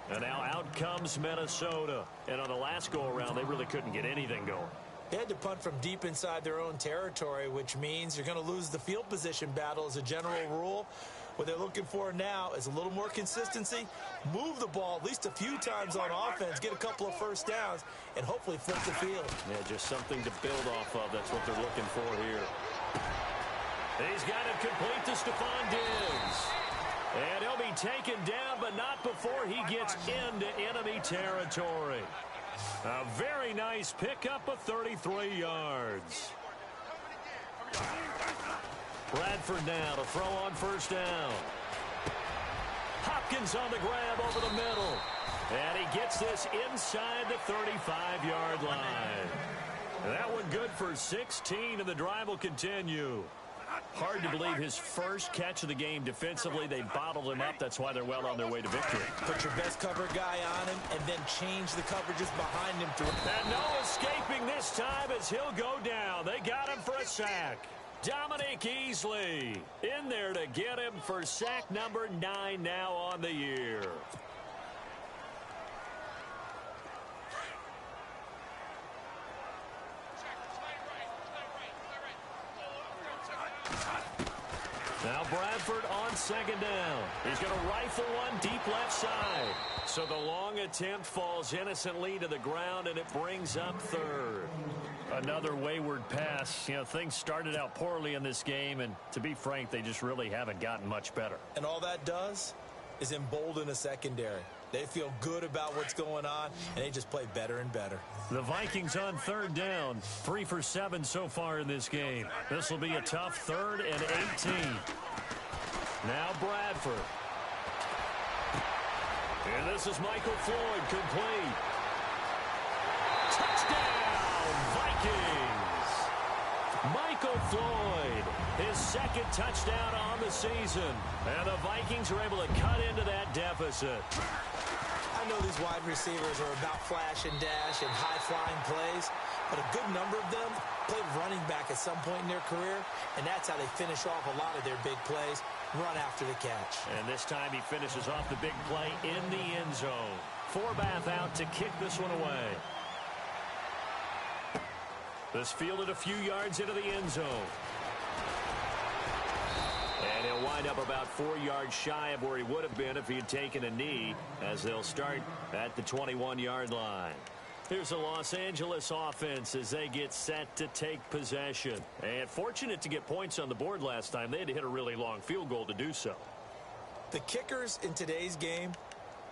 And now out comes Minnesota. And on the last go-around, they really couldn't get anything going. They had to punt from deep inside their own territory, which means you're going to lose the field position battle as a general rule. What they're looking for now is a little more consistency, move the ball at least a few times on offense, get a couple of first downs, and hopefully flip the field. Yeah, just something to build off of. That's what they're looking for here. He's got it complete to Stephon Diggs. And he'll be taken down, but not before he gets into enemy territory. A very nice pickup of 33 yards. Bradford now to throw on first down. Hopkins on the grab over the middle. And he gets this inside the 35-yard line. And that one good for 16, and the drive will continue. Hard to believe his first catch of the game defensively. They bottled him up. That's why they're well on their way to victory. Put your best cover guy on him and then change the coverages behind him. And no escaping this time as he'll go down. They got him for a sack. Dominic Easley in there to get him for sack number 9 now on the year. Now Bradford on second down. He's going to rifle one deep left side. So the long attempt falls innocently to the ground, and it brings up third. Another wayward pass. You know, things started out poorly in this game, and to be frank, they just really haven't gotten much better. And all that does is embolden a secondary. They feel good about what's going on, and they just play better and better. The Vikings on third down. 3 for 7 so far in this game. This will be a tough 3rd and 18. Now Bradford. And this is Michael Floyd, complete. Touchdown, Vikings! Michael Floyd, his 2nd touchdown on the season. And the Vikings are able to cut into that deficit. I know these wide receivers are about flash and dash and high-flying plays, but a good number of them played running back at some point in their career, and that's how they finish off a lot of their big plays, run after the catch. And this time he finishes off the big play in the end zone. Forbath out to kick this one away. This fielded a few yards into the end zone. And he'll wind up about 4 yards shy of where he would have been if he had taken a knee, as they'll start at the 21-yard line. Here's the Los Angeles offense as they get set to take possession. And fortunate to get points on the board last time. They had to hit a really long field goal to do so. The kickers in today's game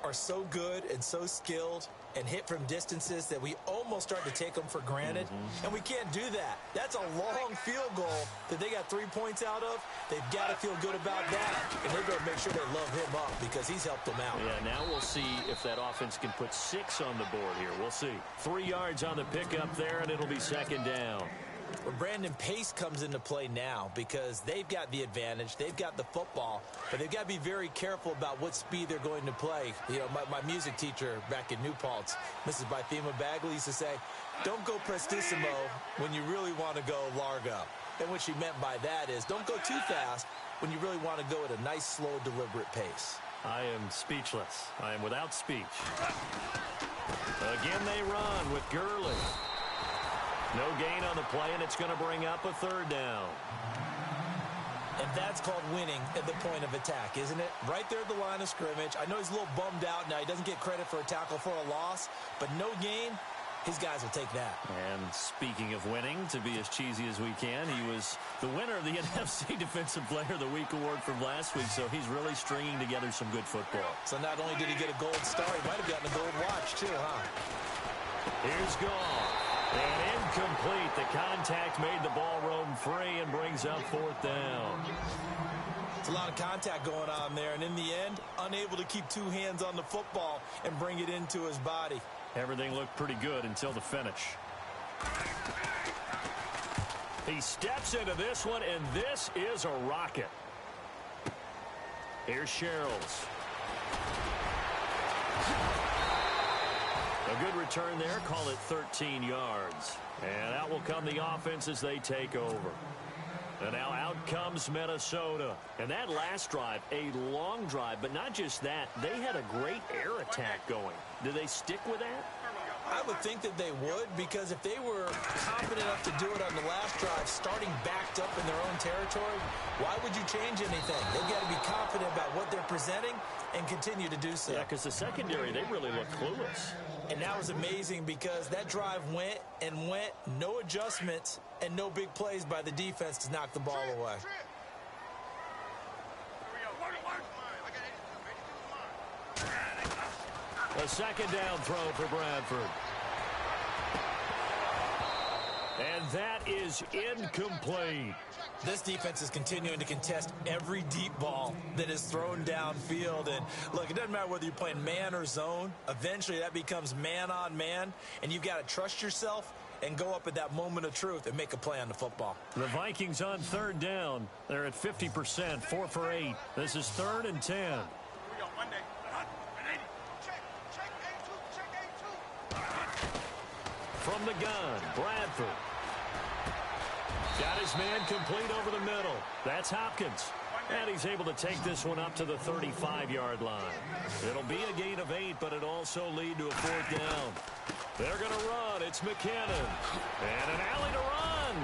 are so good and so skilled and hit from distances that we almost start to take them for granted. And we can't do that. That's a long field goal that they got 3 points out of. They've got to feel good about that, and they've got to make sure they love him up because he's helped them out. Yeah, now we'll see if that offense can put 6 on the board here. We'll see. 3 yards on the pickup there, and it'll be 2nd down. Well, Brandon, pace comes into play now because they've got the advantage. They've got the football, but they've got to be very careful about what speed they're going to play. You know, my music teacher back in New Paltz, Mrs. Bythema Bagley, used to say, don't go prestissimo when you really want to go largo. And what she meant by that is don't go too fast when you really want to go at a nice, slow, deliberate pace. I am speechless. I am without speech. Again, they run with Gurley. No gain on the play, and it's going to bring up a 3rd down. And that's called winning at the point of attack, isn't it? Right there at the line of scrimmage. I know he's a little bummed out now. He doesn't get credit for a tackle for a loss, but no gain, his guys will take that. And speaking of winning, to be as cheesy as we can, he was the winner of the NFC Defensive Player of the Week award from last week, so he's really stringing together some good football. So not only did he get a gold star, he might have gotten a gold watch too, huh? Here's Goff. And incomplete. The contact made the ball roam free and brings up 4th down. It's a lot of contact going on there, and in the end, unable to keep 2 hands on the football and bring it into his body. Everything looked pretty good until the finish. He steps into this one, and this is a rocket. Here's Sherrills. A good return there. Call it 13 yards. And out will come the offense as they take over. And now out comes Minnesota. And that last drive, a long drive, but not just that. They had a great air attack going. Do they stick with that? I would think that they would, because if they were confident enough to do it on the last drive, starting backed up in their own territory, why would you change anything? They've got to be confident about what they're presenting and continue to do so. Yeah, because the secondary, they really looked clueless. And that was amazing because that drive went and went, no adjustments and no big plays by the defense to knock the ball away. A 2nd down throw for Bradford. And that is incomplete. This defense is continuing to contest every deep ball that is thrown downfield. And look, it doesn't matter whether you're playing man or zone. Eventually that becomes man on man, and you've got to trust yourself and go up at that moment of truth and make a play on the football. The Vikings on 3rd down. They're at 50%, 4 for 8. This is 3rd and 10. From the gun, Bradford. Got his man complete over the middle. That's Hopkins. And he's able to take this one up to the 35-yard line. It'll be a gain of 8, but it'll also lead to a 4th down. They're going to run. It's McKinnon. And an alley to run.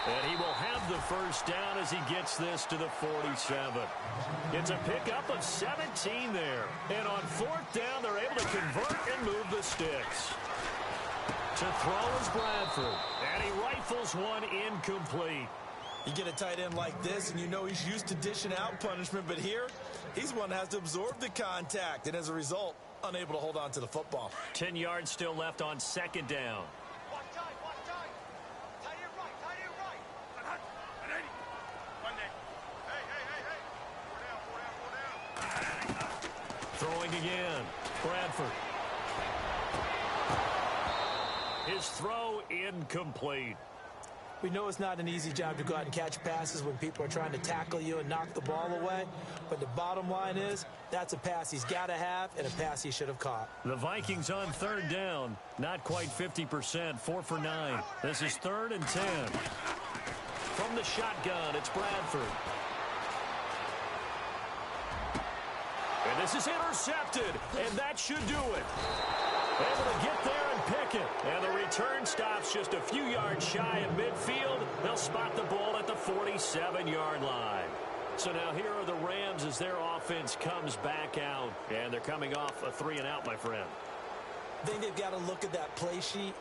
And he will have the first down as he gets this to the 47. It's a pickup of 17 there. And on 4th down, they're able to convert and move the sticks. To throw is Bradford. And he rifles one incomplete. You get a tight end like this, and you know he's used to dishing out punishment. But here, he's one that has to absorb the contact. And as a result, unable to hold on to the football. 10 yards still left on 2nd down. Watch time. Tight end right. 180. One day. Hey. 4 down. Throwing again. Bradford. His throw incomplete. We know it's not an easy job to go out and catch passes when people are trying to tackle you and knock the ball away. But the bottom line is, that's a pass he's got to have and a pass he should have caught. The Vikings on 3rd down. Not quite 50%. 4 for 9. This is 3rd and 10. From the shotgun, it's Bradford. And this is intercepted. And that should do it. Able to get there and pick it. And the return stops just a few yards shy of midfield. They'll spot the ball at the 47-yard line. So now here are the Rams as their offense comes back out. And they're coming off a 3-and-out, my friend. I think they've got to look at that play sheet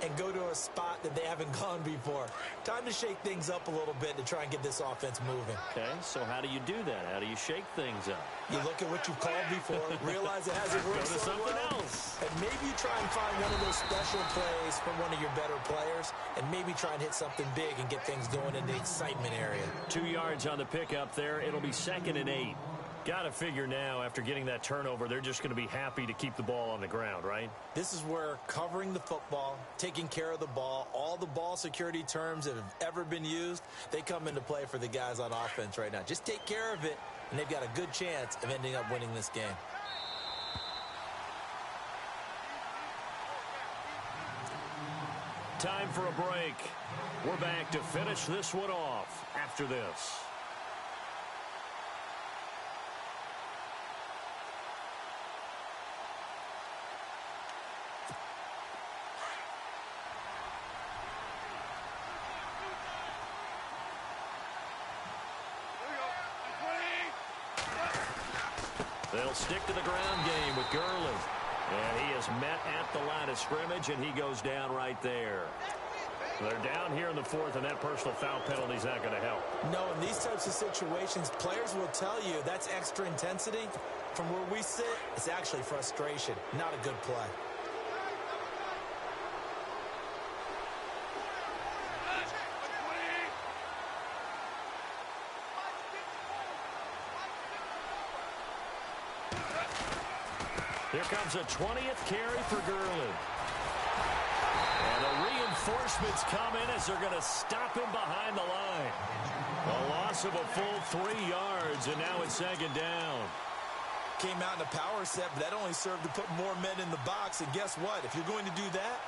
and go to a spot that they haven't gone before. Time to shake things up a little bit to try and get this offense moving. Okay, so how do you do that? How do you shake things up? You look at what you've called before, realize it hasn't worked Go to so something well, else. and maybe you try and find one of those special plays from one of your better players, and maybe try and hit something big and get things going in the excitement area. 2 yards on the pickup there. It'll be 2nd and 8. Got to figure now, after getting that turnover, they're just going to be happy to keep the ball on the ground, right? This is where covering the football, taking care of the ball, all the ball security terms that have ever been used, they come into play for the guys on offense right now. Just take care of it, and they've got a good chance of ending up winning this game. Time for a break. We're back to finish this one off after this. They'll stick to the ground game with Gurley. And he is met at the line of scrimmage, and he goes down right there. They're down here in the 4th, and that personal foul penalty is not going to help. No, in these types of situations, players will tell you that's extra intensity. From where we sit, it's actually frustration, not a good play. Here comes a 20th carry for Gurley. And the reinforcements come in as they're going to stop him behind the line. A loss of a full 3 yards, and now it's 2nd down. Came out in a power set, but that only served to put more men in the box. And guess what? If you're going to do that,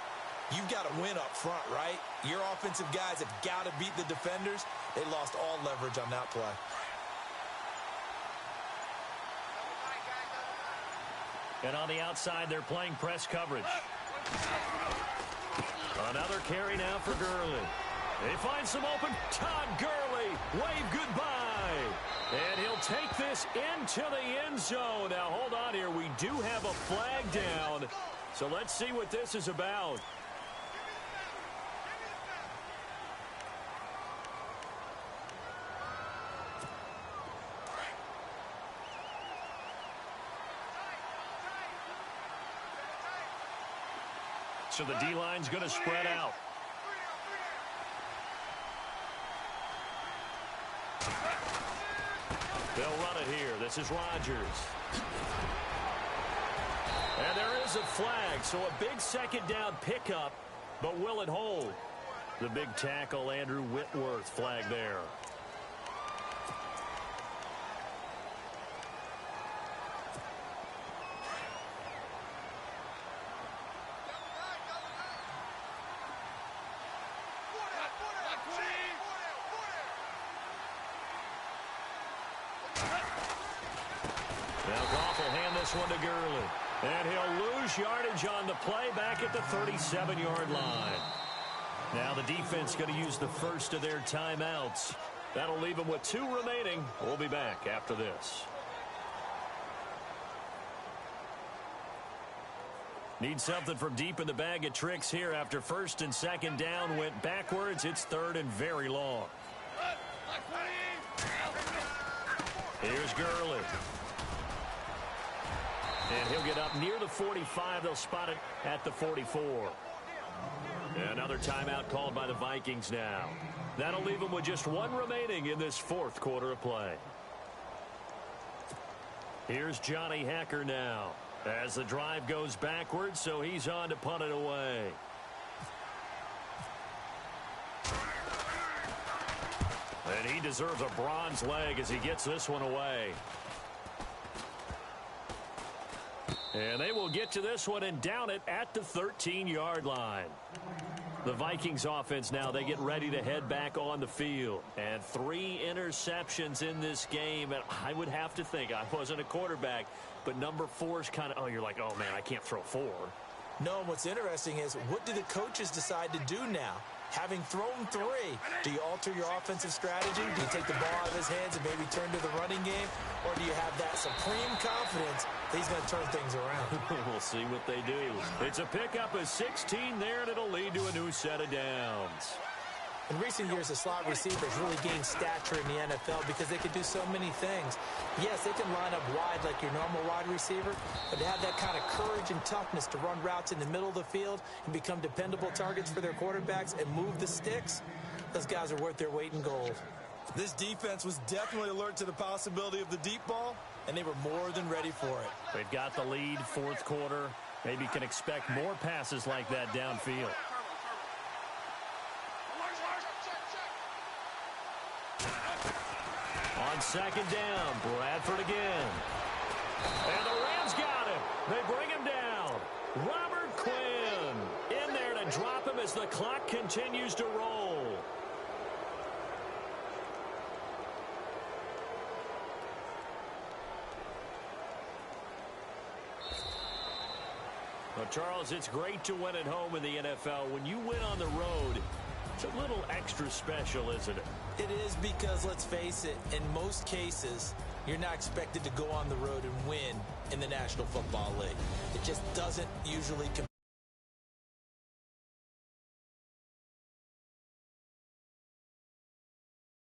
you've got to win up front, right? Your offensive guys have got to beat the defenders. They lost all leverage on that play. And on the outside, they're playing press coverage. Another carry now for Gurley. They find some open. Todd Gurley, wave goodbye. And he'll take this into the end zone. Now, hold on here. We do have a flag down. So let's see what this is about. So the D-line's going to spread out. They'll run it here. This is Rodgers. And there is a flag, so a big 2nd down pickup, but will it hold? The big tackle, Andrew Whitworth, flag there. this one to Gurley. And he'll lose yardage on the play back at the 37-yard line. Now the defense going to use the first of their timeouts. That'll leave them with 2 remaining. We'll be back after this. Need something from deep in the bag of tricks here after first and second down went backwards. It's third and very long. Here's Gurley. And he'll get up near the 45. They'll spot it at the 44. Another timeout called by the Vikings now. That'll leave them with just 1 remaining in this fourth quarter of play. Here's Johnny Hacker now. As the drive goes backwards, so he's on to punt it away. And he deserves a bronze leg as he gets this one away. And they will get to this one and down it at the 13-yard line. The Vikings offense now, they get ready to head back on the field. And 3 interceptions in this game. And I would have to think, I wasn't a quarterback, but number 4 is kind of, oh, you're like, oh, man, I can't throw 4. No, and what's interesting is, what do the coaches decide to do now? Having thrown 3, do you alter your offensive strategy? Do you take the ball out of his hands and maybe turn to the running game? Or do you have that supreme confidence that he's going to turn things around? We'll see what they do. It's a pickup of 16 there, and it'll lead to a new set of downs. In recent years, the slot receivers really gained stature in the NFL because they could do so many things. Yes, they can line up wide like your normal wide receiver, but to have that kind of courage and toughness to run routes in the middle of the field and become dependable targets for their quarterbacks and move the sticks, those guys are worth their weight in gold. This defense was definitely alert to the possibility of the deep ball, and they were more than ready for it. They've got the lead, fourth quarter. Maybe can expect more passes like that downfield. On second down, Bradford again. And the Rams got him. They bring him down. Robert Quinn in there to drop him as the clock continues to roll. Well, Charles, it's great to win at home in the NFL. When you win on the road, it's a little extra special, isn't it? It is, because, let's face it, in most cases, you're not expected to go on the road and win in the National Football League. It just doesn't usually compete.